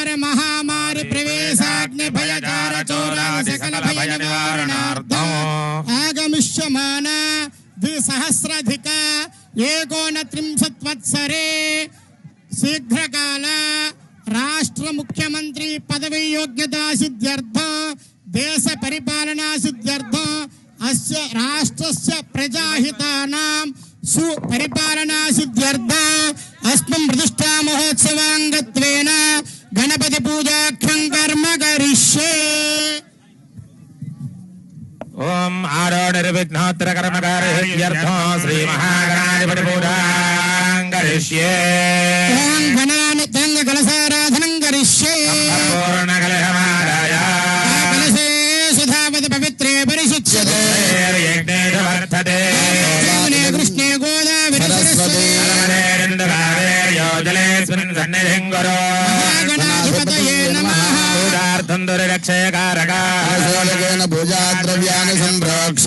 महाघोर महामारी प्रवेशाग्नि भयकार चोरादि सकल भय निवारणार्थम् आगमिष्यमान द्विसहस्राधिक एकोनत्रिंशत्वत्सरे शीघ्रकाल राष्ट्र मुख्यमंत्री पदवी योग्यता सिद्ध्यर्थं देश परिपालना सिद्ध्यर्थं अस्य राष्ट्रस्य प्रजाहितानां सुपरिपालना सिद्ध्यर्थं अस्मिन् प्रतिष्ठा महोत्सवाङ्गत्वेन गणपति पूजाख्यं कर्म करिष्ये। ओम आरोढिर्विघ्नोत्तर कर्मकार्यर्थं श्री महागणाधिपति पूजां करिष्ये। ओम गणानुतंग कलशाराधनं करिष्ये। पूर्ण कलशमादाय कलशे सुधावत पवित्रे परिशुच्यते। यज्ञे वर्धते कृष्णे गोदावरी सरस्वती नर्मदे योजलेऽस्मिन् सन्निधिं कुरु। गणाधिपतये नमः। पूजार्थं दुर्रक्षयकारकाः पूजाद्रव्याणि सम्प्रोक्ष